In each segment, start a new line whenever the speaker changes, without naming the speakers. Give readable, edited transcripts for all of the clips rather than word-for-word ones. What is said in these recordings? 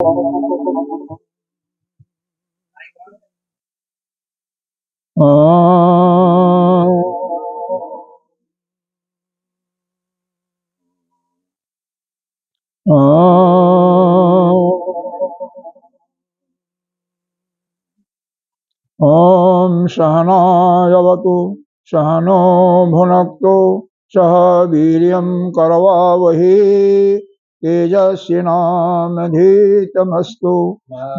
ओम सहनावतु सहनो भुनक्तु सह वीर्यं करवावहि तेजस्विनामधीतमस्तु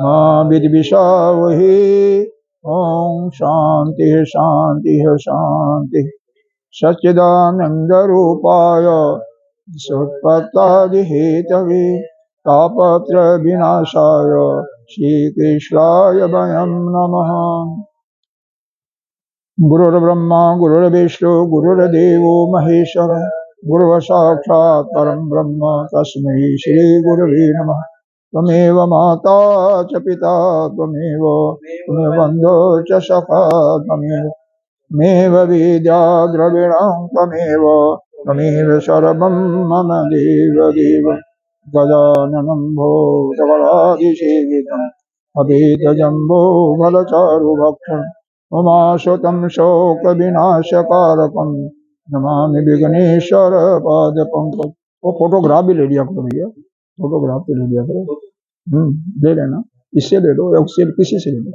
मा विद्विषावहि। ओम शांति शांति शांति। सच्चिदानंद रूपाय सत्पत्तादिहेतवे तापत्र विनाशाय श्रीकृष्णाय वयं नमः। गुरुर्ब्रह्मा गुरुर्विष्णु गुरुर्देवो महेश्वर गुरुः साक्षात् परं ब्रह्म तस्मै श्री गुरवे नमः। त्वमेव माता च पिता त्वमेव बन्धो च सखा त्वमेव विद्या द्रविणं त्वमेव सर्वं मम देव गजाननं भूतगणाधिसेवितम् अभीतजम्बो फलचारुभक्षम् उमाशुतं शोकविनाशकारकं नमामि विघ्नेश्वर पादपंकजं। वो फोटोग्राफ भी ले लिया करो भैया, फोटोग्राफ भी ले लिया करो। ले लेना, इससे ले लो या उससे किसी से ले लो।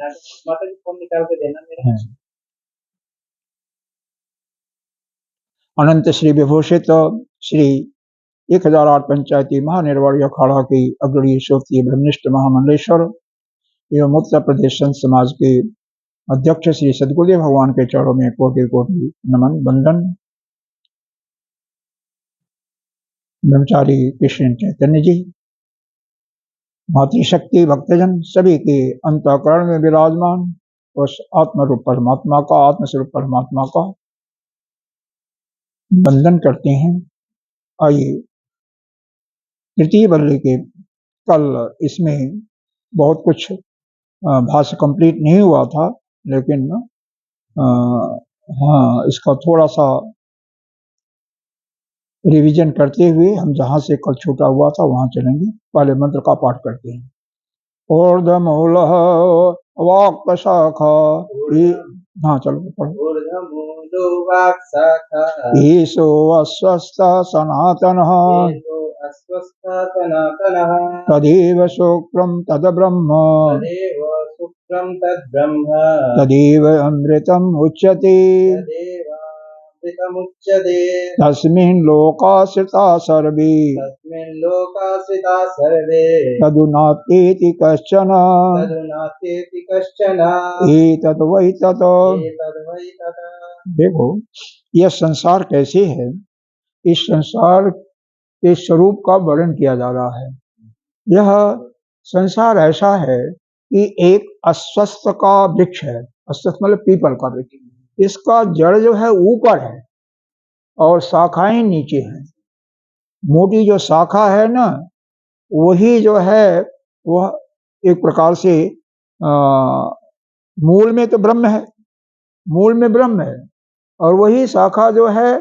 अनंत श्री विभूषित श्री 1008 पंचायती महानिर्वाणी अखाड़ा की अग्रणी श्रोत्रिय ब्रह्मनिष्ठ महामंडलेश्वर एवं उत्तर प्रदेश संत समाज के अध्यक्ष श्री सदगुरुदेव भगवान के चरणों में कोटि कोटि नमन वंदन। ब्रह्मचारी कृष्ण चैतन्य जी, मातृशक्ति भक्तजन सभी के अंतःकरण में विराजमान उस आत्मरूप परमात्मा का, आत्मस्वरूप परमात्मा का वंदन करते हैं। आइए, तृतीय बल्ले के कल इसमें बहुत कुछ भाष्य कंप्लीट नहीं हुआ था, लेकिन हाँ, इसका थोड़ा सा रिवीजन करते हुए हम जहां से कल छूटा हुआ था वहां चलेंगे। पहले मंत्र का पाठ करते हैं। ऊर्ध्वमूल वाक् शाखा, हाँ चलो पढ़ो। ईशो अस्वस्थ सनातनः तदेव शुक्रं तद्ब्रह्म तदेव अमृतम् उच्यते तस्मिन् लोकाश्रिता सर्वे तदुनात्येति कश्चन एतद् वै तत्। देखो, यह संसार कैसे है, इस संसार के स्वरूप का वर्णन किया जा रहा है। यह संसार ऐसा है कि एक अश्वत्थ का वृक्ष है। अश्वत्थ मतलब पीपल का वृक्ष। इसका जड़ जो है ऊपर है और शाखाएं नीचे हैं। मोटी जो शाखा है ना, वही जो है वह एक प्रकार से मूल में तो ब्रह्म है, मूल में ब्रह्म है, और वही शाखा जो है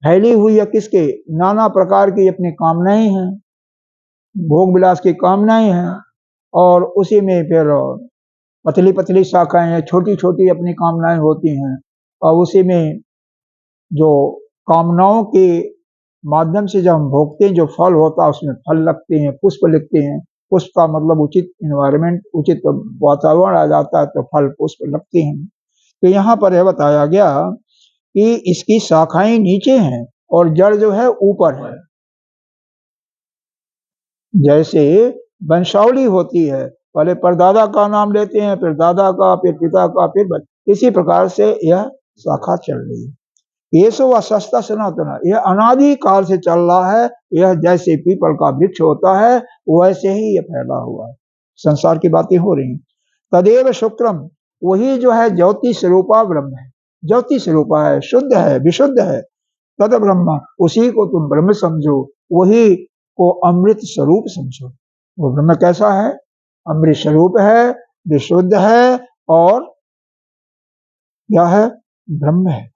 फैली हुई है किसके, नाना प्रकार की अपनी कामनाएं हैं, भोग विलास की कामनाएं हैं, और उसी में फिर पतली पतली शाखाएं हैं, छोटी छोटी अपनी कामनाएं होती हैं, और उसी में जो कामनाओं के माध्यम से जब हम भोगते हैं जो फल होता है उसमें फल लगते हैं, पुष्प लगते हैं। पुष्प का मतलब उचित इन्वायरमेंट, उचित वातावरण आ जाता है तो फल पुष्प लगते हैं। तो यहाँ पर यह बताया गया कि इसकी शाखाएं नीचे हैं और जड़ जो है ऊपर है। जैसे वंशावली होती है, पहले परदादा का नाम लेते हैं, फिर दादा का, फिर पिता का, फिर इसी प्रकार से यह शाखा चल रही है। ये सो सस्ता सनातन, यह अनादि काल से चल रहा है। यह जैसे पीपल का वृक्ष होता है वैसे ही यह फैला हुआ है। संसार की बातें हो रही हैं। तदेव शुक्रम, वही जो है ज्योति स्वरूपा ब्रह्म है, ज्योति स्वरूपा है, शुद्ध है, विशुद्ध है। तद ब्रह्म, उसी को तुम ब्रह्म समझो, वही को अमृत स्वरूप समझो। वो ब्रह्म कैसा है, अमृत स्वरूप है, विशुद्ध है, और क्या है, ब्रह्म है,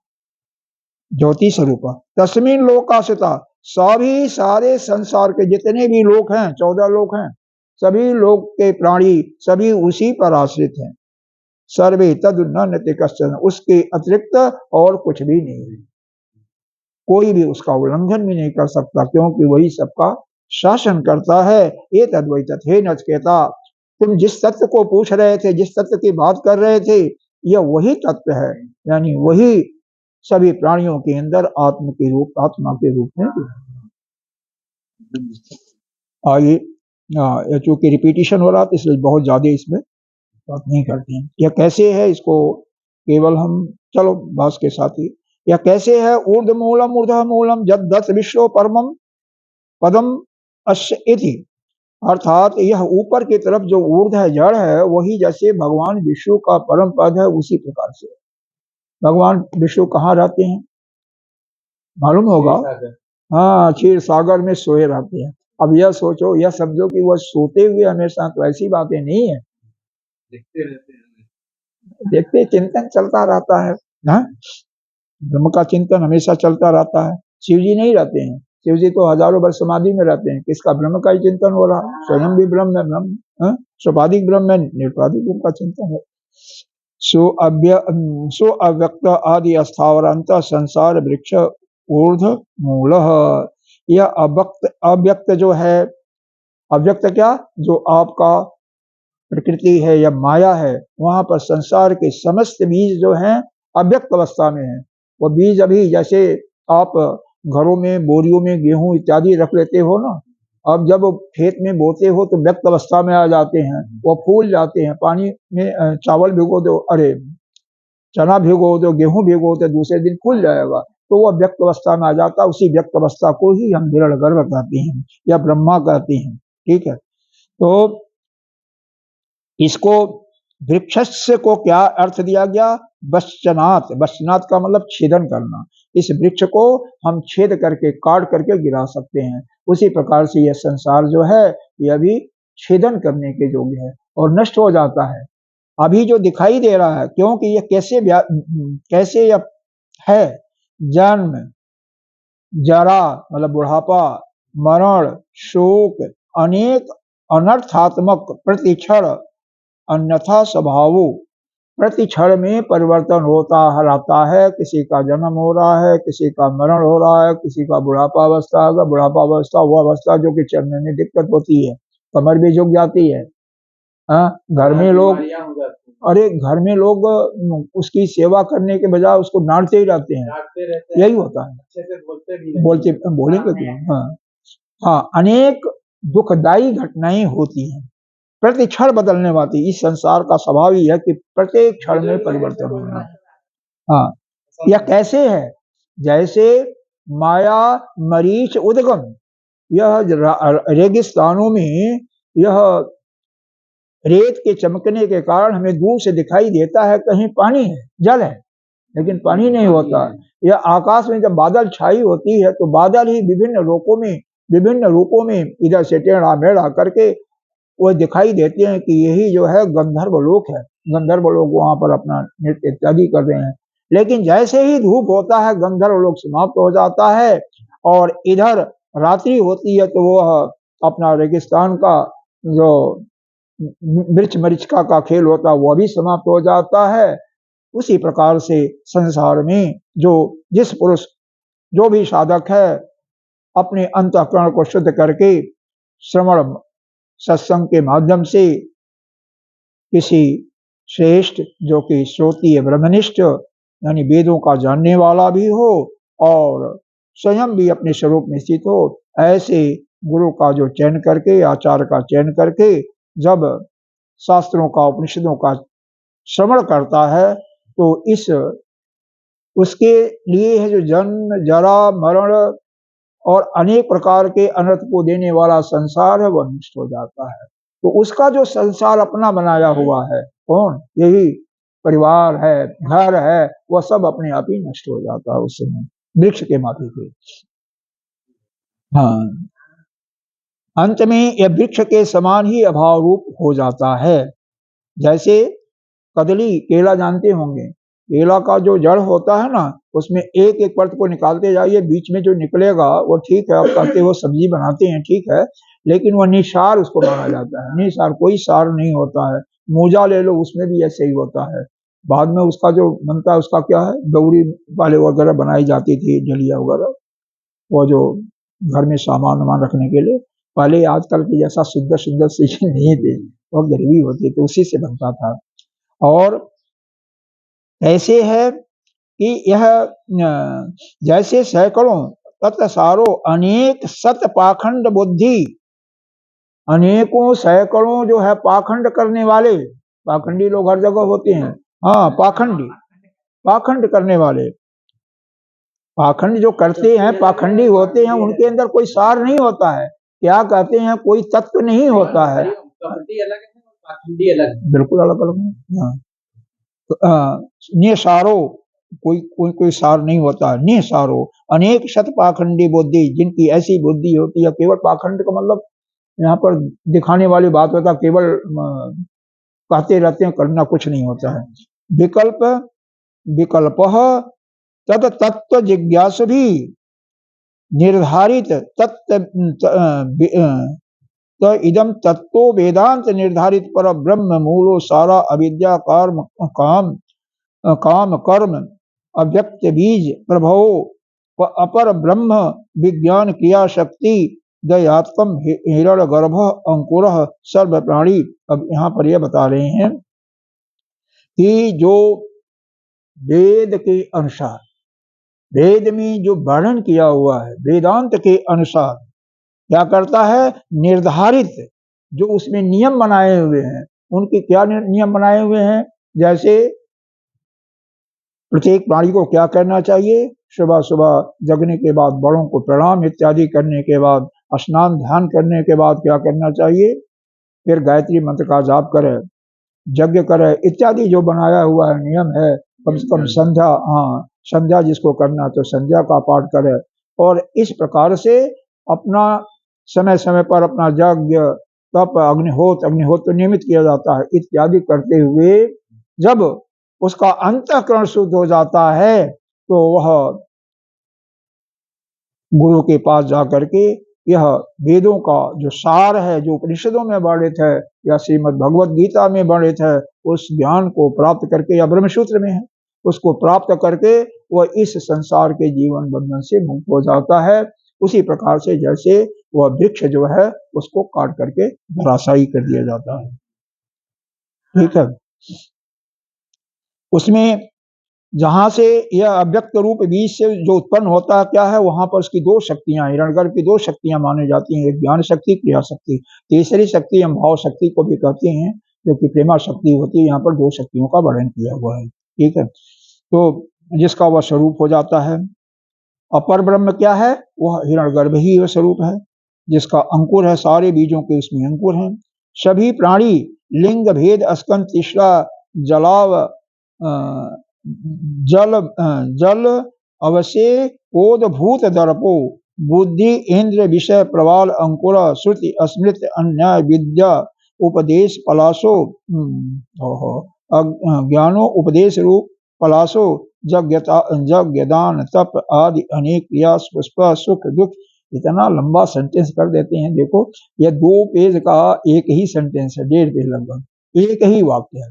ज्योति स्वरूप। तस्मिन लोकाश्रिता, सभी सारे संसार के जितने भी लोक हैं, 14 लोक हैं, सभी लोग के प्राणी सभी उसी पर आश्रित हैं। सर्वे तद न नते कश्चन, उसके अतिरिक्त और कुछ भी नहीं है, कोई भी उसका उल्लंघन भी नहीं कर सकता, क्योंकि वही सबका शासन करता है। ये तद्वै तथे नचकेता, तुम जिस तत्व को पूछ रहे थे, जिस तत्व की बात कर रहे थे, यह वही तत्व है, यानी वही सभी प्राणियों के अंदर आत्मा के रूप में। आगे चूंकि रिपीटिशन हो रहा था इसलिए बहुत ज्यादा इसमें बात नहीं करते हैं। यह कैसे है, इसको केवल हम चलो भाष के साथ ही, यह कैसे है, ऊर्ध्व मूलम जद दत्त विश्व परमम पदम अश्य इति, अर्थात यह ऊपर की तरफ जो ऊर्ध्व है, जड़ है, वही जैसे भगवान विष्णु का परम पद है, उसी प्रकार से भगवान विष्णु कहाँ रहते हैं मालूम होगा? हाँ, क्षीर सागर में सोए रहते हैं। अब यह सोचो, यह समझो कि वह सोते हुए हमेशा, तो ऐसी बातें नहीं है, देखते रहते हैं, देखते चिंतन चलता रहता है ना, ब्रह्म का चिंतन हमेशा चलता रहता है। शिव जी नहीं रहते हैं, शिव जी तो हजारों वर्ष समाधि में रहते हैं, किसका? ब्रह्म का ही चिंतन हो रहा, स्वयं भी ब्रह्म है, ब्रह्म स्वाभाविक ब्रह्म है, निर्वाधिक ब्रह्म का चिंतन है। सो अव्यक्त आदि अस्थावर अंत संसार वृक्ष ऊर्ध मूल, यह अव्यक्त जो है, अव्यक्त क्या, जो आपका प्रकृति है या माया है, वहां पर संसार के समस्त बीज जो हैं अव्यक्त अवस्था में है। वो बीज अभी जैसे आप घरों में बोरियों में गेहूं इत्यादि रख लेते हो ना, अब जब खेत में बोते हो तो व्यक्त अवस्था में आ जाते हैं, वो फूल जाते हैं, पानी में चावल भिगो दो, अरे चना भिगो दो, गेहूं भिगो दो, दूसरे दिन फूल जाएगा, तो वह व्यक्त अवस्था में आ जाता है। उसी व्यक्त अवस्था को ही हम दृढ़ गर्भ कहते हैं या ब्रह्मा कहते हैं, ठीक है। तो इसको वृक्ष को क्या अर्थ दिया गया? वश्चनात्, वश्चनात् का मतलब छेदन करना। इस वृक्ष को हम छेद करके काट करके गिरा सकते हैं, उसी प्रकार से यह संसार जो है यह भी छेदन करने के योग्य है और नष्ट हो जाता है। अभी जो दिखाई दे रहा है, क्योंकि यह कैसे यह है, जन्म जरा मतलब बुढ़ापा, मरण, शोक, अनेक अनर्थात्मक प्रतिक्षण, अन्यथा स्वभावो, प्रति क्षण में परिवर्तन होता रहता है। किसी का जन्म हो रहा है, किसी का मरण हो रहा है, किसी का बुढ़ापा अवस्था होगा, बुढ़ापा अवस्था वो अवस्था जो कि चलने में दिक्कत होती है, कमर भी झुक जाती है। घर में लोग, अरे घर में लोग उसकी सेवा करने के बजाय उसको डांटते ही रहते हैं, यही होता है, अच्छे से बोलेंगे क्यों? हाँ, अनेक दुखदायी घटनाएं होती हैं, प्रति क्षण बदलने वाली। इस संसार का स्वभाव ही है कि प्रत्येक क्षण में परिवर्तन होना है। हाँ, यह कैसे है? जैसे माया मरीच उद्गम, यह रेगिस्तानों में यह रेत के चमकने के कारण हमें दूर से दिखाई देता है कहीं पानी है, जल है, लेकिन पानी नहीं होता। यह आकाश में जब बादल छाई होती है तो बादल ही विभिन्न रूपों में इधर से टेढ़ा मेढ़ा करके वो दिखाई देते हैं कि यही जो है गंधर्व लोक है, गंधर्व लोग वहां पर अपना नृत्य इत्यादि कर रहे हैं। लेकिन जैसे ही धूप होता है गंधर्व लोक समाप्त हो जाता है और इधर रात्रि होती है तो वह अपना रेगिस्तान का जो मिर्च मरीचिका का खेल होता है वह भी समाप्त हो जाता है। उसी प्रकार से संसार में जिस पुरुष जो भी साधक है अपने अंतःकरण को शुद्ध करके श्रवण सत्संग के माध्यम से किसी श्रेष्ठ जो कि श्रोतीय ब्रह्मनिष्ठ यानी वेदों का जानने वाला भी हो और स्वयं भी अपने स्वरूप में स्थित हो, ऐसे गुरु का जो चयन करके, आचार्य का चयन करके जब शास्त्रों का उपनिषदों का श्रवण करता है तो उसके लिए है जो जन्म जरा मरण और अनेक प्रकार के अनर्थ को देने वाला संसार है वह नष्ट हो जाता है। तो उसका जो संसार अपना बनाया हुआ है, कौन? यही परिवार है, घर है, वह सब अपने आप ही नष्ट हो जाता है उस समय वृक्ष के माथे पे। हाँ, अंत में यह वृक्ष के समान ही अभाव रूप हो जाता है। जैसे कदली, केला जानते होंगे, केला का जो जड़ होता है ना, उसमें एक एक परत को निकालते जाइए, बीच में जो निकलेगा वो ठीक है, आप कहते हो सब्जी बनाते हैं, ठीक है, लेकिन वह निसार उसको माना जाता है। निसार कोई सार नहीं होता है। मोजा ले लो, उसमें भी ऐसे ही होता है। बाद में उसका जो बनता है उसका क्या है, गौरी वाले वगैरह बनाई जाती थी, डलिया वगैरह, वो जो घर में सामान वामान रखने के लिए। पहले आजकल की जैसा शुद्ध शुद्ध चीजें नहीं थी, बहुत गरीबी होती तो उसी से बनता था। और ऐसे है कि यह जैसे सैकड़ों तत्सारो अनेक सत पाखंड बुद्धि, अनेकों सैकड़ों जो है पाखंड करने वाले, पाखंडी लोग हर जगह होते हैं। हाँ, पाखंडी, पाखंड करने वाले, पाखंड जो करते हैं, पाखंडी होते हैं, उनके अंदर कोई सार नहीं होता है। क्या कहते हैं, कोई तत्व नहीं होता है। बिल्कुल अलग अलग है। हाँ, निसारो, कोई सार नहीं होता है। निसारो अनेक शत पाखंडी बुद्धि, जिनकी ऐसी बुद्धि होती है, केवल पाखंड का मतलब यहाँ पर दिखाने वाली बात होता है, केवल कहते रहते हैं, करना कुछ नहीं होता है। विकल्प विकल्प तद तत्व जिज्ञास भी निर्धारित तो इदम तत्व वेदांत निर्धारित पर ब्रह्म मूलो सारा अविद्या कर्म काम काम कर्म अव्यक्त बीज प्रभव अपर ब्रह्म विज्ञान क्रिया शक्ति दयात्म हिरण गर्भ अंकुर सर्व प्राणी। अब यहाँ पर यह बता रहे हैं कि जो वेद के अनुसार, वेद में जो वर्णन किया हुआ है, वेदांत के अनुसार क्या करता है, निर्धारित जो उसमें नियम बनाए हुए हैं, उनके क्या नियम बनाए हुए हैं, जैसे प्रत्येक प्राणी को क्या करना चाहिए, सुबह सुबह जगने के बाद बड़ों को प्रणाम इत्यादि करने के बाद, स्नान ध्यान करने के बाद क्या करना चाहिए, फिर गायत्री मंत्र का जाप करे, यज्ञ करे इत्यादि जो बनाया हुआ है नियम है। कम से कम संध्या, हाँ संध्या जिसको करना तो संध्या का पाठ करे, और इस प्रकार से अपना समय समय पर अपना यज्ञ तप अग्निहोत्र नियमित किया जाता है इत्यादि करते हुए जब उसका अंतःकरण शुद्ध हो जाता है तो वह गुरु के पास जाकर के यह वेदों का जो सार है, जो उपनिषदों में वर्णित है या श्रीमद् भगवत गीता में वर्णित है, उस ज्ञान को प्राप्त करके, या ब्रह्मसूत्र में है, उसको प्राप्त करके वह इस संसार के जीवन बंधन से मुक्त हो जाता है। उसी प्रकार से जैसे वह वृक्ष जो है उसको काट करके धराशायी कर दिया जाता है। ठीक है, उसमें जहां से यह अव्यक्त रूप बीज से जो उत्पन्न होता है क्या है, वहां पर उसकी दो शक्तियां, हिरण्यगर्भ की दो शक्तियां मानी जाती हैं, एक ज्ञान शक्ति, क्रिया शक्ति। तीसरी शक्ति हम भाव शक्ति को भी कहते हैं, जो कि प्रेमा शक्ति होती है। यहाँ पर दो शक्तियों का वर्णन किया हुआ है। ठीक है, तो जिसका वह स्वरूप हो जाता है। अपर ब्रह्म क्या है, वह हिरण्यगर्भ ही वह स्वरूप है, जिसका अंकुर है, सारे बीजों के उसमें अंकुर हैं। सभी प्राणी लिंग भेद स्कंद तीसरा जलाव जल अवश्य कोद भूत दर्पो बुद्धि इंद्र विषय प्रवाल अंकुर श्रुति स्मृत अन्याय विद्या उपदेश पलाशो ज्ञानो उपदेश रूप पलाशो यज्ञदान तप आदि अनेक क्रिया पुष्प सुख दुख। इतना लंबा सेंटेंस कर देते हैं। देखो, यह 2 पेज का एक ही सेंटेंस है, 1.5 पेज लगभग, एक ही वाक्य है।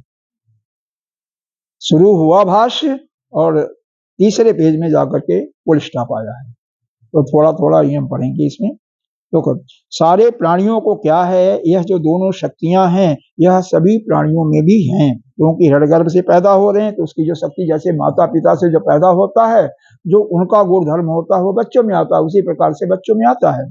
शुरू हुआ भाष्य और तीसरे पेज में जाकर के फुल स्टॉप आया है। तो थोड़ा थोड़ा ये हम पढ़ेंगे इसमें। तो सारे प्राणियों को क्या है, यह जो दोनों शक्तियां हैं यह सभी प्राणियों में भी हैं, क्योंकि हिरण्यगर्भ से पैदा हो रहे हैं तो उसकी जो शक्ति, जैसे माता पिता से जो पैदा होता है, जो उनका गुण धर्म होता है वो बच्चों में आता है, उसी प्रकार से बच्चों में आता है।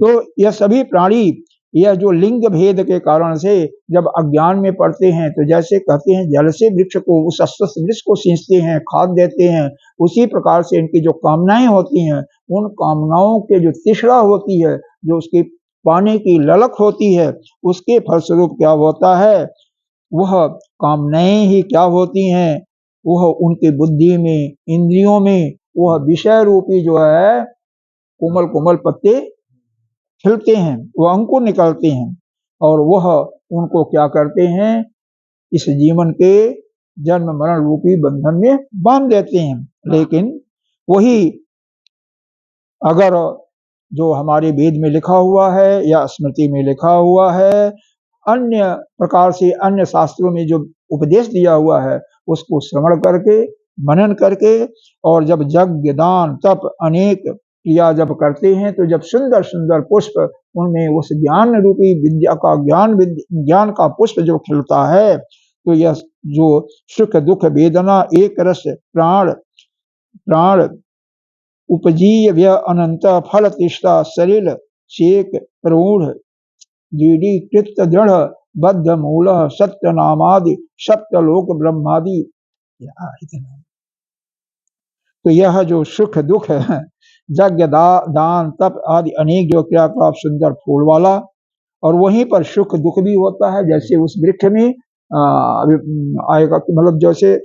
तो यह सभी प्राणी, यह जो लिंग भेद के कारण से जब अज्ञान में पड़ते हैं, तो जैसे कहते हैं जल से वृक्ष को, उस अस्वस्थ वृक्ष को सींचते हैं, खाद देते हैं, उसी प्रकार से इनकी जो कामनाएं होती हैं, उन कामनाओं के जो तृष्णा होती है, जो उसकी पाने की ललक होती है, उसके फलस्वरूप क्या होता है, वह कामनाएं ही क्या होती हैं, वह उनकी बुद्धि में, इंद्रियों में वह विषय रूपी जो है कोमल कोमल पत्ते खिलते हैं, वह अंकुर निकलते हैं, और वह उनको क्या करते हैं, इस जीवन के जन्म मरण रूपी बंधन में बांध देते हैं। लेकिन वही अगर जो हमारे वेद में लिखा हुआ है या स्मृति में लिखा हुआ है, अन्य प्रकार से अन्य शास्त्रों में जो उपदेश दिया हुआ है, उसको श्रवण करके, मनन करके, और जब यज्ञ दान तप अनेक क्रिया जब करते हैं, तो जब सुंदर सुंदर पुष्प उनमें उस ज्ञान रूपी विद्या का ज्ञान का पुष्प जो खिलता है, तो यह जो सुख दुख वेदना एक रस प्राण प्राण उपजीय व्यय अनंत फल तिष्ठा सलिल शेक प्रौढ़ जीडी कृत दृढ़ बद्ध मूल सत्य नामादि सप्तलोक ब्रह्मादि। तो यह जो सुख दुख है, यज्ञ दान तप आदि अनेक जो क्रियाकलाप सुंदर फूल वाला, और वहीं पर सुख दुख भी होता है। जैसे उस वृक्ष में आएगा, मतलब जैसे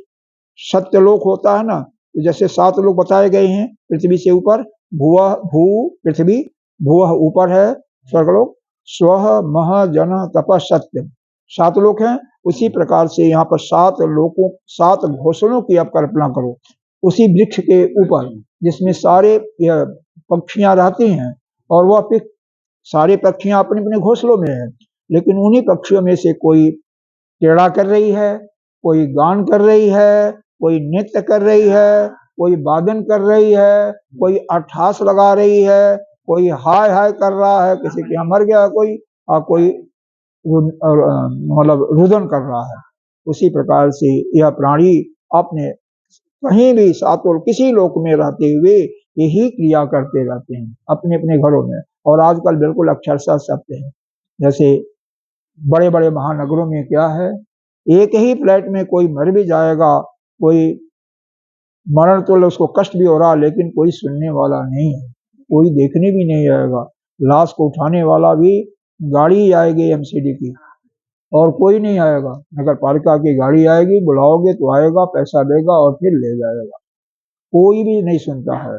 सत्यलोक होता है ना, तो जैसे 7 लोक बताए गए हैं पृथ्वी से ऊपर, भुवः भू पृथ्वी, भुवः ऊपर है स्वर्गलोक, स्वः मह जन तप सत्य 7 लोक हैं। उसी प्रकार से यहाँ पर 7 लोकों 7 घोषणों की आप कल्पना करो उसी वृक्ष के ऊपर, जिसमें सारे पक्षियां रहती हैं, और वह सारे पक्षियां अपने अपने घोंसलों में हैं, लेकिन उन्हीं पक्षियों में से कोई टेढ़ा कर रही है, कोई गान कर रही है, कोई नृत्य कर रही है, कोई वादन कर रही है, कोई अट्ठास लगा रही है, कोई हाय हाय कर रहा है, किसी के यहाँ मर गया कोई मतलब रुदन कर रहा है। उसी प्रकार से यह प्राणी अपने कहीं भी सातों किसी लोक में रहते हुए यही क्रिया करते रहते हैं अपने अपने घरों में। और आजकल बिल्कुल अक्षरशः सत्य है। जैसे बड़े बड़े महानगरों में क्या है, एक ही फ्लैट में कोई मर भी जाएगा, कोई मरण तो उसको कष्ट भी हो रहा, लेकिन कोई सुनने वाला नहीं है, कोई देखने भी नहीं आएगा। लाश को उठाने वाला भी गाड़ी आएगी एमसीडी की, और कोई नहीं आएगा। नगर पालिका की गाड़ी आएगी, बुलाओगे तो आएगा, पैसा देगा और फिर ले जाएगा। कोई भी नहीं सुनता है।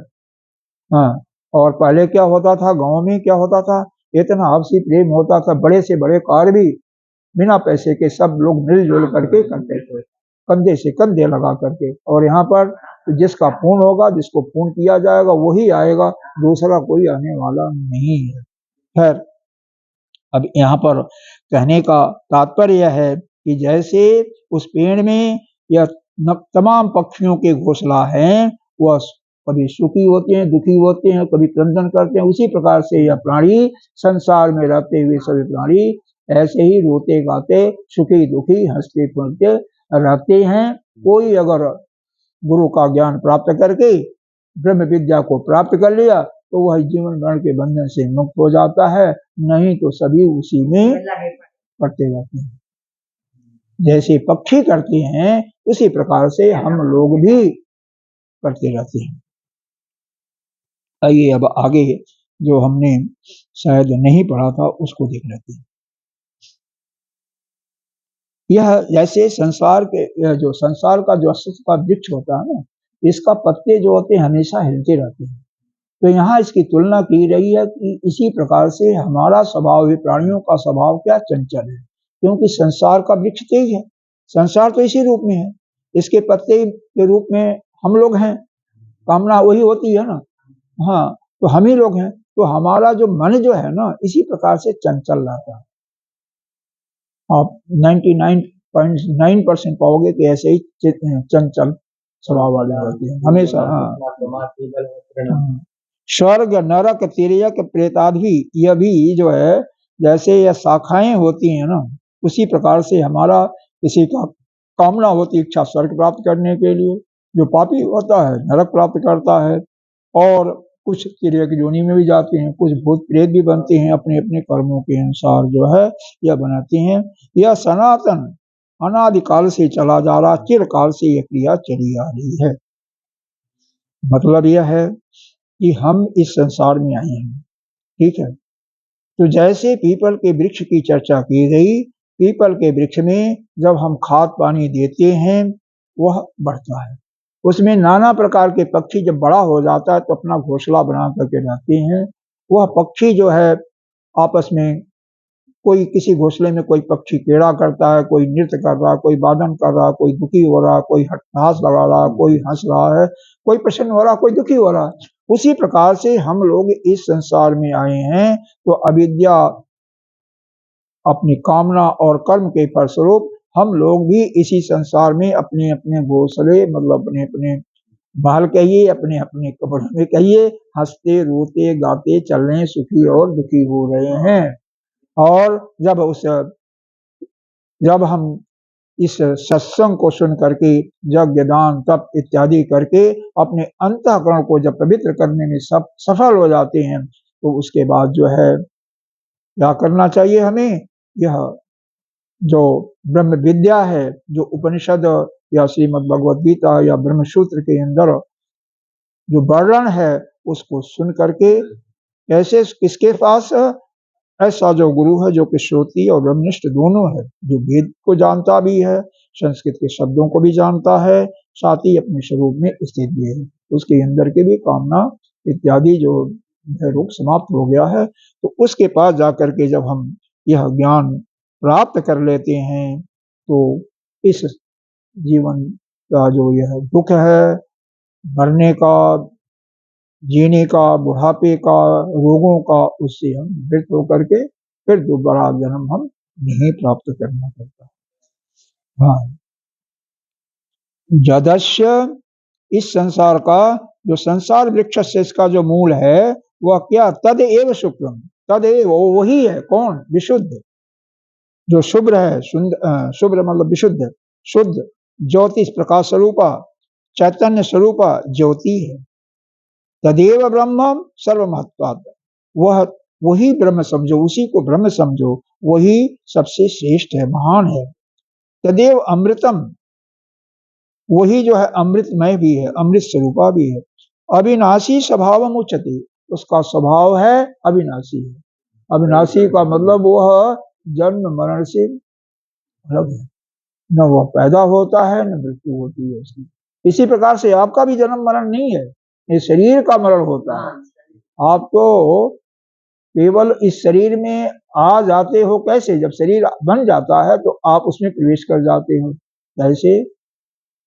हाँ, और पहले क्या होता था, गांव में क्या होता था, इतना आपसी प्रेम होता था, बड़े से बड़े कार्य भी बिना पैसे के सब लोग मिलजुल करके करते थे, कंधे से कंधे लगा करके। और यहाँ पर जिसका पूर्ण होगा, जिसको पूर्ण किया जाएगा वही आएगा, दूसरा कोई आने वाला नहीं है। खैर, अब यहाँ पर कहने का तात्पर्य यह है कि जैसे उस पेड़ में यह तमाम पक्षियों के घोंसला हैं, वह कभी सुखी होते हैं, दुखी होते हैं, कभी क्रंदन करते हैं, उसी प्रकार से यह प्राणी संसार में रहते हुए सभी प्राणी ऐसे ही रोते गाते सुखी दुखी हंसते फूलते रहते हैं। कोई अगर गुरु का ज्ञान प्राप्त करके ब्रह्म विद्या को प्राप्त कर लिया तो वह जीवन मरण के बंधन से मुक्त हो जाता है, नहीं तो सभी उसी में पड़ते रहते हैं। जैसे पक्षी करते हैं उसी प्रकार से हम लोग भी करते रहते हैं। आइए अब आगे जो हमने शायद नहीं पढ़ा था उसको देख लेते हैं। यह जैसे संसार के जो संसार का जो अस्तित्व का वृक्ष होता है ना, इसका पत्ते जो होते हैं हमेशा हिलते रहते हैं। तो यहाँ इसकी तुलना की रही है कि इसी प्रकार से हमारा स्वभाव, प्राणियों का स्वभाव क्या चंचल है, क्योंकि संसार का वृक्ष तेज है, संसार तो इसी रूप में है, इसके पत्ते के रूप में हम लोग हैं, कामना वही होती है ना। हाँ, तो हम ही लोग हैं, तो हमारा जो मन जो है ना इसी प्रकार से चंचल रहता है। आप 99.9% पाओगे कि ऐसे ही चंचल स्वभाव वाले होते हैं हमेशा। हाँ, स्वर्ग नरक तिर्यक प्रेतादि यह भी जो है, जैसे यह शाखाएं होती हैं ना, उसी प्रकार से हमारा किसी का कामना होती, इच्छा स्वर्ग प्राप्त करने के लिए, जो पापी होता है नरक प्राप्त करता है, और कुछ तिर्यक योनि में भी जाते हैं, कुछ भूत प्रेत भी बनते हैं, अपने अपने कर्मों के अनुसार जो है यह बनाते हैं। यह सनातन अनादिकाल से चला जा रहा, चिरकाल से यह क्रिया चली आ रही है। मतलब यह है कि हम इस संसार में आए हैं, ठीक है। तो जैसे पीपल के वृक्ष की चर्चा की गई, पीपल के वृक्ष में जब हम खाद पानी देते हैं वह बढ़ता है, उसमें नाना प्रकार के पक्षी जब बड़ा हो जाता है तो अपना घोंसला बना करके रहते हैं। वह पक्षी जो है आपस में, कोई किसी घोंसले में कोई पक्षी टेढ़ा करता है, कोई नृत्य कर रहा है, कोई वादन कर रहा है, कोई दुखी हो रहा है, कोई हट्टास लगा रहा है, कोई हंस रहा है, कोई प्रसन्न हो रहा है, कोई दुखी हो रहा है। उसी प्रकार से हम लोग इस संसार में आए हैं, तो अविद्या अपनी कामना और कर्म के फलस्वरूप हम लोग भी इसी संसार में अपने अपने घोंसले, मतलब अपने अपने महल कहिए, अपने अपने कपड़ों में कहिए, हंसते रोते गाते चल रहे हैं, सुखी और दुखी हो रहे हैं। और जब हम इस सत्संग को सुन करके यज्ञ दान तप इत्यादि करके अपने अंतःकरण को जब पवित्र करने में सब सफल हो जाते हैं, तो उसके बाद जो है क्या करना चाहिए हमें? यह जो ब्रह्म विद्या है, जो उपनिषद या श्रीमद् भगवद गीता या ब्रह्मसूत्र के अंदर जो वर्णन है, उसको सुन करके कैसे किसके पास? ऐसा जो गुरु है जो कि श्रोती और ब्रह्मनिष्ठ दोनों है, जो वेद को जानता भी है, संस्कृत के शब्दों को भी जानता है, साथ ही अपने स्वरूप में स्थित भी है, उसके अंदर के भी कामना इत्यादि जो रोग समाप्त हो गया है, तो उसके पास जाकर के जब हम यह ज्ञान प्राप्त कर लेते हैं, तो इस जीवन का जो यह दुख है, मरने का, जीने का, बुढ़ापे का, रोगों का, उससे हम मृत होकर के फिर दोबारा जन्म हम नहीं प्राप्त करना पड़ता। हाँ, जदस्य, इस संसार का जो संसार वृक्ष से इसका जो मूल है वह क्या? तद एव शुक्रम, तद एव, वही है। कौन? विशुद्ध, जो शुभ्र है, शुभ्र मतलब विशुद्ध, शुद्ध, ज्योतिष प्रकाश स्वरूपा, चैतन्य स्वरूपा ज्योति है। तदेव ब्रह्म सर्वमहत्वात्, वही ब्रह्म समझो, उसी को ब्रह्म समझो, वही सबसे श्रेष्ठ है, महान है। तदेव अमृतम, वही जो है अमृतमय भी है, अमृत स्वरूपा भी है। अविनाशी स्वभाव उच्यते, उसका स्वभाव है अविनाशी है। अविनाशी का मतलब वह जन्म मरण से अलग है, न वह पैदा होता है न मृत्यु होती है उसकी। इसी प्रकार से आपका भी जन्म मरण नहीं है, ये शरीर का मरण होता है। आप तो केवल इस शरीर में आ जाते हो, कैसे? जब शरीर बन जाता है तो आप उसमें प्रवेश कर जाते हो। कैसे?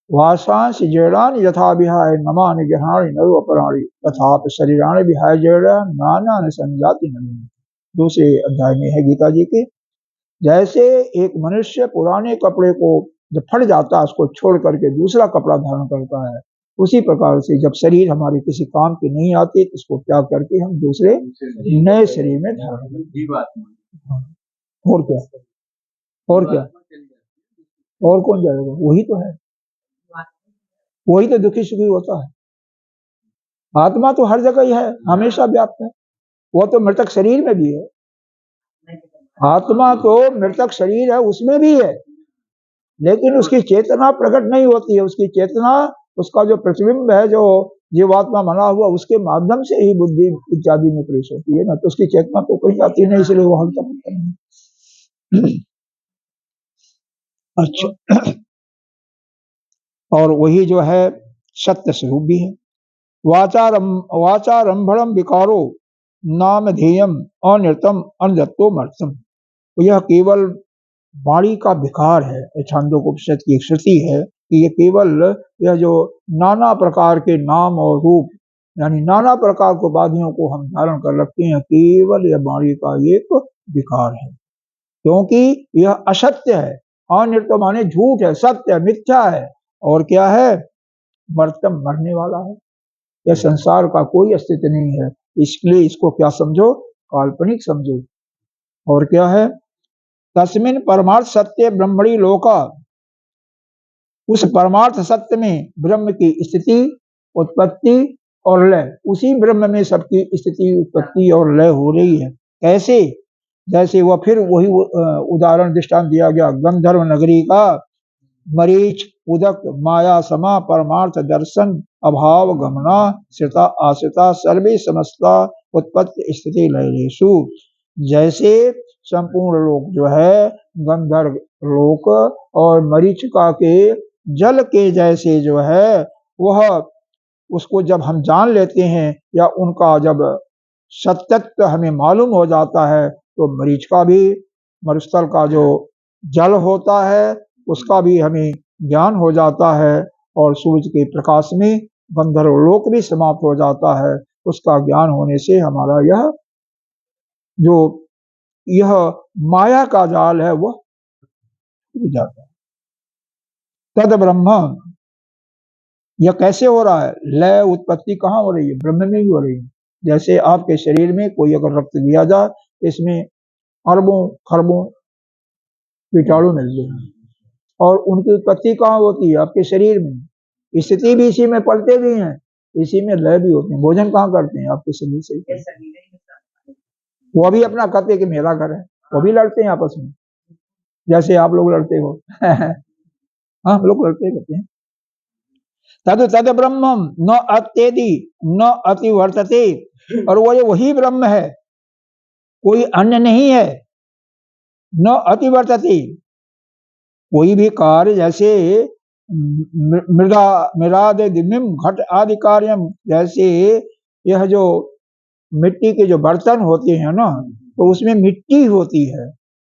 वासांश जड़ानि यथा विहाय नमानि गृहाणि नव अपराणि तथा शरीराणि विहाय जड़ा नाना संजाति नवीन। दूसरे अध्याय में है गीता जी के। जैसे एक मनुष्य पुराने कपड़े को जब फट जाता है उसको छोड़ करके दूसरा कपड़ा धारण करता है, उसी प्रकार से जब शरीर हमारे किसी काम की नहीं आती तो उसको त्याग करके हम दूसरे नए शरीर में धारण करते हैं। और क्या? और क्या? और कौन जाएगा? वही तो है, वही तो दुखी सुखी होता है। आत्मा तो हर जगह ही है, हमेशा व्याप्त है। वो तो मृतक शरीर में भी है, आत्मा तो मृतक शरीर है उसमें भी है, लेकिन उसकी चेतना प्रकट नहीं होती है। उसकी चेतना, उसका जो प्रतिबिंब है, जो जीवात्मा बना हुआ, उसके माध्यम से ही बुद्धि इत्यादि में प्रवेश होती है ना, तो उसकी चेतना तो कहीं आती नहीं, इसलिए वो हल्का फुल्का नहीं। अच्छा, और वही जो है सत्य स्वरूप भी है। वाचारंभणम विकारो नाम ध्येयम अनृतम अनजत्तो मर्तम, यह केवल वाणी का विकार है। छांदोग्योपनिषद की एक श्रुति है कि ये केवल यह जो नाना प्रकार के नाम और रूप, यानी नाना प्रकार को उपाधियों को हम धारण कर रखते हैं, केवल यह वाणी का एक विकार है, क्योंकि यह असत्य है। अनृत माने झूठ है, सत्य है, मिथ्या है, और क्या है? मर्तम, मरने वाला है। यह संसार का कोई अस्तित्व नहीं है, इसलिए इसको क्या समझो? काल्पनिक समझो। और क्या है? तस्मिन परमार्थ सत्य ब्रह्मणि लोका, उस परमार्थ सत्य में ब्रह्म की स्थिति, उत्पत्ति और लय, उसी ब्रह्म में सबकी स्थिति, उत्पत्ति और लय हो रही है। कैसे? जैसे वह फिर वही उदाहरण दृष्टांत दिया गया गंधर्व नगरी का। मरीच उदक माया समा परमार्थ दर्शन अभाव गमना श्रिता आश्रिता सर्वे समस्ता उत्पत्ति स्थिति लयेषु। जैसे संपूर्ण लोक जो है गंधर्व लोक और मरीचिका के जल के जैसे जो है, वह उसको जब हम जान लेते हैं या उनका जब सत्यत्व हमें मालूम हो जाता है, तो मरीचिका भी, मरुस्थल का जो जल होता है उसका भी हमें ज्ञान हो जाता है, और सूर्य के प्रकाश में गंधर्व लोक भी समाप्त हो जाता है। उसका ज्ञान होने से हमारा यह माया का जाल है वह टूट जाता है। तद ब्रह्म, यह कैसे हो रहा है? लय उत्पत्ति कहाँ हो रही है? ब्रह्म में ही हो रही है। जैसे आपके शरीर में कोई अगर रक्त दिया जाए, इसमें अरबों खरबों कीटाणु मिलते हैं, और उनकी उत्पत्ति कहाँ होती है? आपके शरीर में। स्थिति भी इसी में, पलते भी हैं, इसी में लय भी होते हैं। भोजन कहाँ करते हैं? आपके शरीर से। वो भी अपना कहते हैं कि मेरा घर है, वो भी लड़ते हैं आपस में, जैसे आप लोग लड़ते हो। हाँ, हम लोग लड़ते कहते हैं। तद तद ब्रह्म न अत्येति न अतिवर्तते, और वो ये वही ब्रह्म है, कोई अन्य नहीं है। न अतिवर्तते, कोई भी कार्य जैसे मृदा मृदादि दिव्यम घट आदि कार्यम, जैसे यह जो मिट्टी के जो बर्तन होते हैं ना, तो उसमें मिट्टी होती है,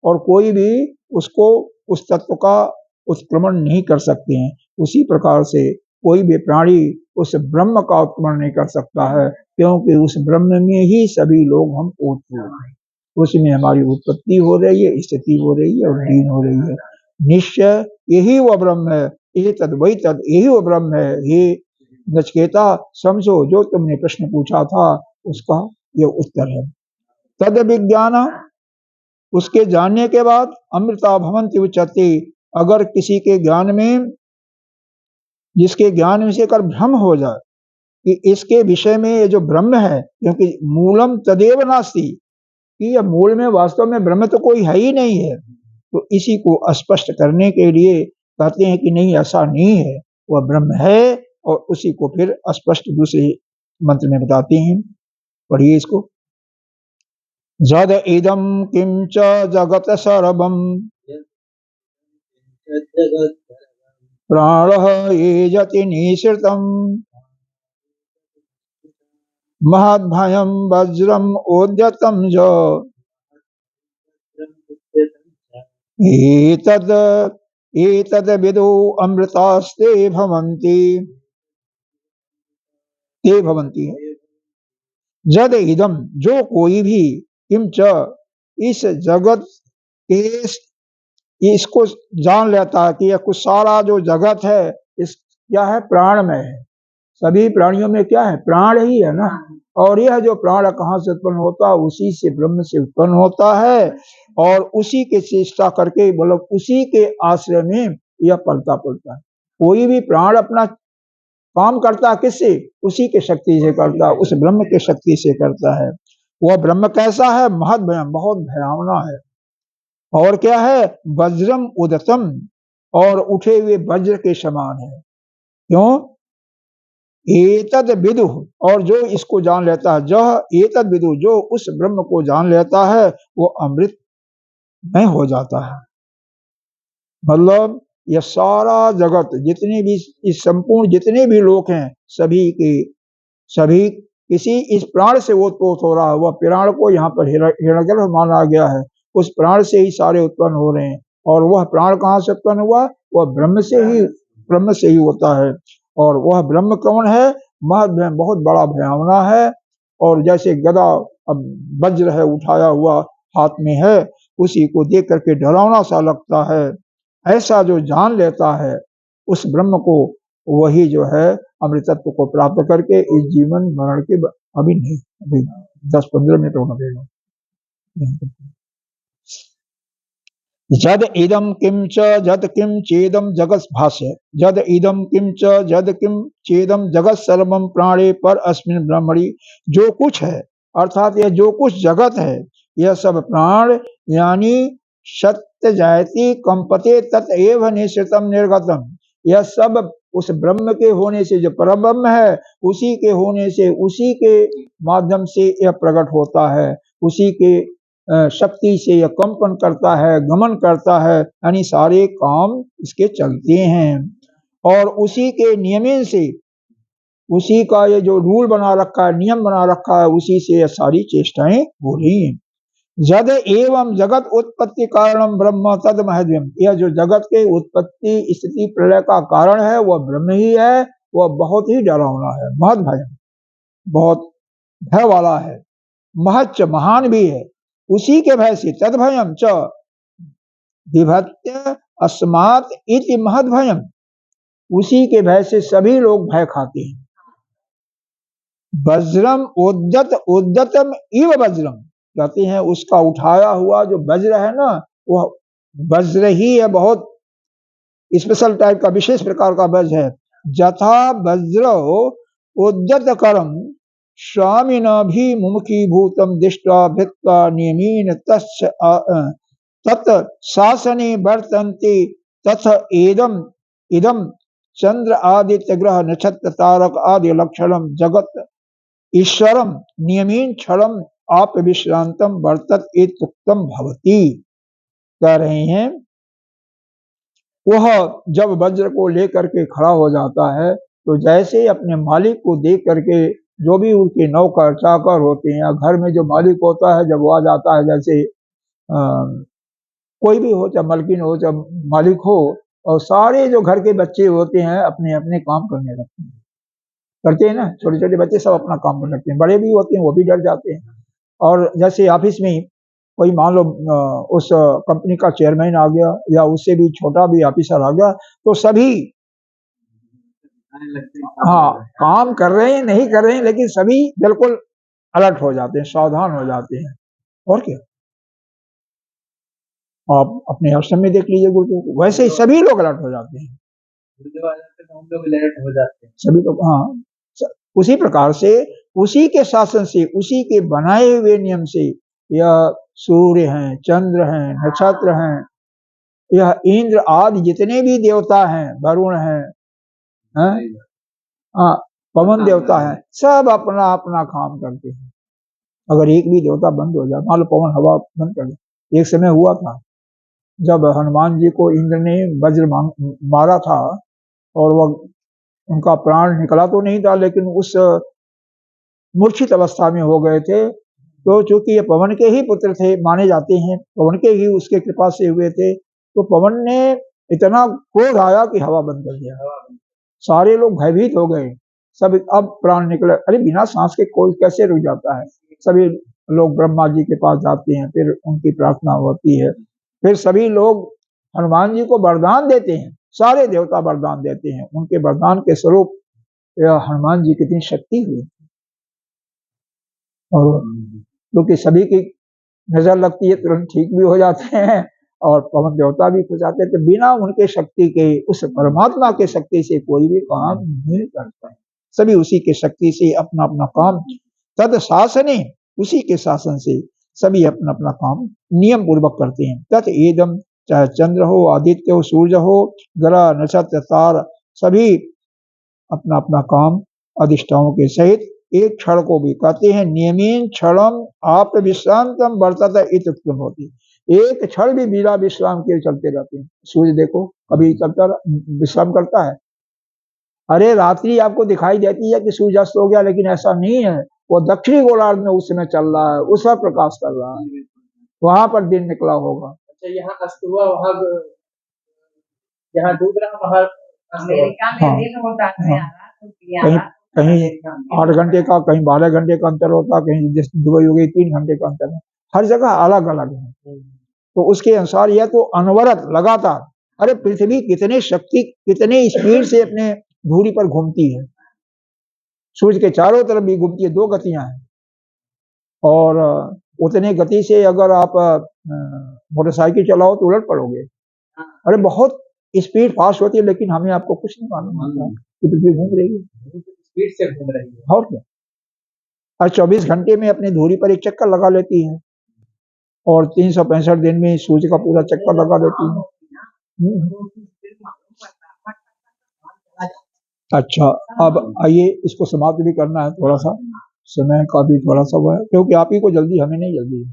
और कोई भी उसको उस तत्व का उत्क्रमण नहीं कर सकते हैं। उसी प्रकार से कोई भी प्राणी उस ब्रह्म का उत्क्रमण नहीं कर सकता है, क्योंकि उस ब्रह्म में ही सभी लोग हम ओतप्रोत हैं। उसमें हमारी उत्पत्ति हो रही है, स्थिति हो रही है और लीन हो रही है। निश्चय यही वह ब्रह्म है, ये तद वही तद, यही वो ब्रह्म है। हे नचिकेता, समझो जो तुमने प्रश्न पूछा था उसका यह उत्तर है। तद विज्ञान, उसके जानने के बाद अमृता भवन्ति उच्यते, अगर किसी के ज्ञान में, जिसके ज्ञान में से कर भ्रम हो जाए कि इसके विषय में ये जो ब्रह्म है, क्योंकि मूलम तदेव नास्ति, कि यह मूल में वास्तव में ब्रह्म तो कोई है ही नहीं है, तो इसी को स्पष्ट करने के लिए कहते हैं कि नहीं, ऐसा नहीं है, वह ब्रह्म है, और उसी को फिर स्पष्ट दूसरे मंत्र में बताते हैं। पढ़िए इसको। जद इदम किंच जगत सर्वम प्राणः ये जति निश्रितम महद्भयं वज्रम ओद्यतम ज एतद एतद विदु अमृतास्ते भवन्ति, ते भवन्ति। जद इदम, जो कोई भी, किंच, इस जगत के, इसको जान लेता है कि यह कुछ सारा जो जगत है इस क्या है? प्राणमय है। सभी प्राणियों में क्या है? प्राण ही है ना। और यह जो प्राण कहाँ से उत्पन्न होता है? उसी से, ब्रह्म से उत्पन्न होता है, और उसी के चेष्टा करके, मतलब उसी के आश्रय में यह पलता पलता है। कोई भी प्राण अपना काम करता है किससे? उसी के शक्ति से करता है, उस ब्रह्म के शक्ति से करता है। वह ब्रह्म कैसा है? महद भयम, बहुत भयावना है। और क्या है? वज्रम उदतम, और उठे हुए वज्र के समान है। क्यों? एतद विदु, और जो इसको जान लेता है, जो एतद विदु, जो उस ब्रह्म को जान लेता है, वो अमृत में हो जाता है। मतलब यह सारा जगत, जितने भी, इस संपूर्ण जितने भी लोग हैं, सभी के सभी किसी इस प्राण से ओतप्रोत हो रहा है। वह प्राण को यहाँ पर हिरण्यगर्भ माना गया है, उस प्राण से ही सारे उत्पन्न हो रहे हैं। और वह प्राण कहाँ से उत्पन्न हुआ? वह ब्रह्म से ही होता है। और वह ब्रह्म कौन है? महद, बहुत बड़ा भयावना है। और जैसे गदा अब वज्र है उठाया हुआ हाथ में है, उसी को देख करके डरावना सा लगता है। ऐसा जो जान लेता है उस ब्रह्म को, वही जो है अमृतत्व को प्राप्त करके इस जीवन मरण के अभी नहीं, अभी 10-15 मिनट होना पड़ेगा। जद इदम किम च जद किम चेदम जगत भाष्य, जद इदम किम च जद किम चेदम जगत सर्वम प्राणे पर अस्मिन ब्रह्मणि, जो कुछ है, अर्थात यह जो कुछ जगत है, यह सब प्राण, यानी सत्य जायति कंपते तत्एव निश्चितम निर्गतम, यह सब उस ब्रह्म के होने से, जो परब्रह्म है, उसी के होने से, उसी के माध्यम से यह प्रकट होता है, उसी के शक्ति से यह कंपन करता है, गमन करता है, यानी सारे काम इसके चलते हैं। और उसी के नियमन से, उसी का ये जो रूल बना रखा है, नियम बना रखा है, उसी से यह सारी चेष्टाएं हो रही हैं। जद एवं जगत उत्पत्ति कारणम ब्रह्म तद महद्यम, यह जो जगत के उत्पत्ति स्थिति प्रलय का कारण है वह ब्रह्म ही है। वह बहुत ही डरावना है, महद भयम, बहुत भय वाला है, महच्च महान भी है, उसी के भय से तद्भयम च विभत्य अस्मात् इति महद भयम, उसी के भय से सभी लोग भय खाते हैं। वज्रम उद्यत उद्यतम इव वज्रम, कहते हैं उसका उठाया हुआ जो वज्र है ना, वह वज्र ही है, बहुत स्पेशल टाइप का, विशेष प्रकार का वज्र है। जथा वज्र उद्यत करम स्वामी भी मुमुखी भूतम दृष्टा भित्ता नियमीन तत् शासने वर्तन्ते तथ एदम इदम चंद्र आदित्य ग्रह नक्षत्र तारक आदि लक्षणम जगत ईश्वरम नियमीन क्षणम आप विश्रांतम वर्तत इत्युक्तम भवति। कह रहे हैं वह जब वज्र को लेकर के खड़ा हो जाता है तो जैसे अपने मालिक को देख करके, जो भी उनके नौकर चाकर होते हैं, घर में जो मालिक होता है जब वो आ जाता है, जैसे कोई भी हो, चाहे मलकिन हो चाहे मालिक हो, और सारे जो घर के बच्चे होते हैं अपने अपने काम करने लगते हैं, करते हैं ना, छोटे छोटे बच्चे सब अपना काम करने लगते हैं, बड़े भी होते हैं वो भी डर जाते हैं। और जैसे ऑफिस में कोई मान लो उस कंपनी का चेयरमैन आ गया या उससे भी छोटा भी ऑफिसर आ गया तो सभी हाँ काम कर रहे हैं नहीं कर रहे हैं, लेकिन सभी बिल्कुल अलर्ट हो जाते हैं, सावधान हो जाते हैं। और क्या, आप अपने आश्रम में देख लीजिए गुरुदेव को, वैसे ही सभी लोग अलर्ट हो जाते हैं, सभी लोग। हाँ, उसी प्रकार से उसी के शासन से, उसी के बनाए हुए नियम से, यह सूर्य हैं, चंद्र हैं, नक्षत्र हैं, यह इंद्र आदि जितने भी देवता हैं, वरुण हैं, हाँ पवन देवता है, सब अपना अपना काम करते हैं। अगर एक भी देवता बंद हो जाए, मान लो पवन हवा बंद कर दे। एक समय हुआ था जब हनुमान जी को इंद्र ने वज्र मारा था और वह उनका प्राण निकला तो नहीं था, लेकिन उस मूर्छित अवस्था में हो गए थे। तो चूंकि ये पवन के ही पुत्र थे माने जाते हैं, पवन के ही उसके कृपा से हुए थे, तो पवन ने इतना क्रोध आया कि हवा बंद कर दिया, सारे लोग भयभीत हो गए, सब अब प्राण निकले। अरे बिना सांस के कोई कैसे रुक जाता है? सभी लोग ब्रह्मा जी के पास जाते हैं, फिर उनकी प्रार्थना होती है, फिर सभी लोग हनुमान जी को वरदान देते हैं, सारे देवता वरदान देते हैं, उनके वरदान के स्वरूप हनुमान जी कितनी शक्ति हुई। और क्योंकि सभी की नजर लगती है तुरंत ठीक भी हो जाते हैं और पवन देवता भी खुश आते हैं, तो बिना उनके शक्ति के, उस परमात्मा के शक्ति से कोई भी काम नहीं करता है। सभी उसी के शक्ति से अपना अपना काम, तद शासने, उसी के शासन से सभी अपना अपना काम नियम पूर्वक करते हैं। तत् एदम, चाहे चंद्र हो, आदित्य हो, सूर्य हो, ग्रह नक्षत्र तार, सभी अपना अपना काम अधिष्ठाओं के सहित एक क्षण को भी कहते हैं नियमीन क्षणम आप विश्रांतम वर्तत इत्युक्तम होती, एक क्षण भी बिना विश्राम के चलते रहते हैं। सूर्य देखो कभी चलता विश्राम करता है? अरे रात्रि आपको दिखाई देती है कि सूर्य अस्त हो गया, लेकिन ऐसा नहीं है, वो दक्षिणी गोलार्ध में उस समय चल रहा है, उसका प्रकाश कर रहा है, वहां पर दिन निकला होगा। अच्छा, यहाँ अस्त हुआ, वहां यहाँ डूब रहा, वहां अमेरिका में दिन होता है, कहीं कहीं 8 घंटे का, कहीं 12 घंटे का अंतर होता, कहीं जैसे दुबई हो गई 3 घंटे का अंतर है, हर जगह अलग अलग है। तो उसके अनुसार यह तो अनवरत लगातार, अरे पृथ्वी कितने शक्ति, कितने स्पीड से अपने धुरी पर घूमती है, सूर्य के चारों तरफ भी घूमती है, 2 गतियां हैं, और उतने गति से अगर आप मोटरसाइकिल चलाओ तो उलट पड़ोगे। अरे बहुत स्पीड फास्ट होती है, लेकिन हमें आपको कुछ नहीं मालूम होता कि पृथ्वी घूम रही है, स्पीड से घूम रही है। और क्या, हर 24 घंटे में अपनी धुरी पर एक चक्कर लगा लेती है, और 365 दिन में सूर्य का पूरा चक्कर लगा देती है। अच्छा, अब आइए इसको समाप्त भी करना है, थोड़ा सा समय का भी थोड़ा सा हुआ है, क्योंकि आप ही को जल्दी, हमें नहीं जल्दी है,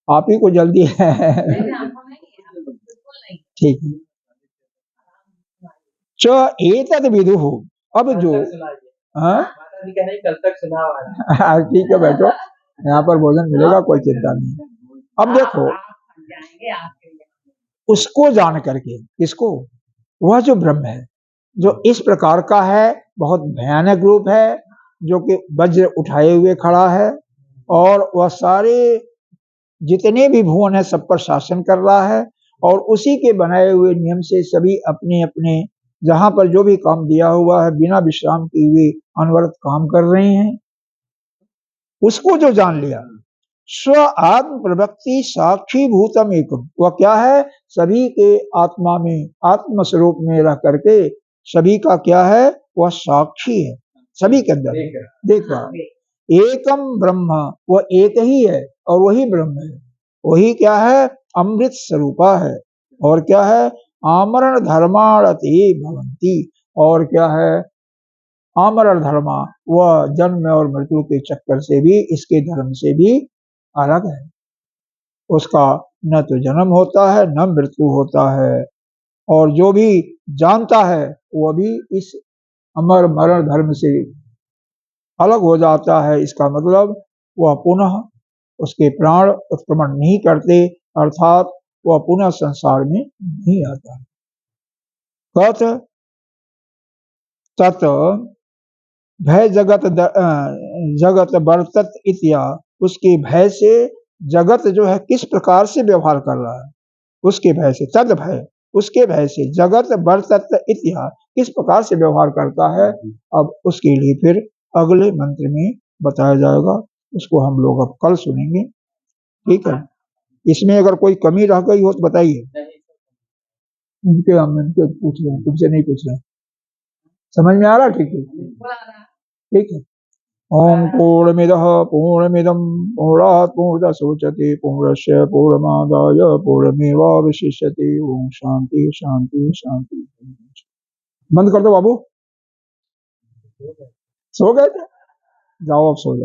आप ही को जल्दी है। ठीक है, च एतद विदुः, अब जो कल तक सुना, ठीक है बैठो, यहाँ पर भोजन मिलेगा, कोई चिंता नहीं। अब देखो उसको जान करके, किसको? वह जो ब्रह्म है, जो इस प्रकार का है, बहुत भयानक रूप है, जो कि वज्र उठाए हुए खड़ा है और वह सारे जितने भी भुवन है सब पर शासन कर रहा है और उसी के बनाए हुए नियम से सभी अपने अपने जहां पर जो भी काम दिया हुआ है बिना विश्राम किए हुए अनवरत काम कर रहे हैं। उसको जो जान लिया, स्व आत्म प्रवृत्ति साक्षी भूतम एकम, वह क्या है, सभी के आत्मा में आत्म स्वरूप में रह करके सभी का क्या है, वह साक्षी है, सभी के अंदर देख रहा है। एकम ब्रह्म, वह एक ही है और वही ब्रह्म है, वही क्या है, अमृत स्वरूपा है। और क्या है, आमरण धर्माणति भवंती, और क्या है, आमरण धर्मा, वह जन्म और मृत्यु के चक्कर से भी इसके धर्म से भी अलग है। उसका न तो जन्म होता है न मृत्यु होता है, और जो भी जानता है वह भी इस अमर मरण धर्म से अलग हो जाता है। इसका मतलब वह पुनः उसके प्राण उत्क्रमण नहीं करते, अर्थात वह पुनः संसार में नहीं आता। कथ तत् भय जगत बर्तत इत्या, उसके भय से जगत जो है किस प्रकार से व्यवहार कर रहा है, उसके भय से, तद भय, उसके भय से जगत बर्तत इत्या, किस प्रकार से व्यवहार करता है। अब उसके लिए फिर अगले मंत्र में बताया जाएगा, उसको हम लोग अब कल सुनेंगे, ठीक है। इसमें अगर कोई कमी रह गई हो तो बताइए। उनके पूछ रहे हैं, तुमसे नहीं पूछ रहे हैं। समझ में आ रहा, ठीक है, ठीक है। ओम पूर्णमिदः पूर्णमिदं पूर्णात् पूर्णमुदच्यते पूर्णस्य पूर्णमादाय पूर्णमेवावशिष्यते। ओम शांति शांति शांति। बंद कर दो बाबू, सो गए थे, जाओ अब सो जाओ।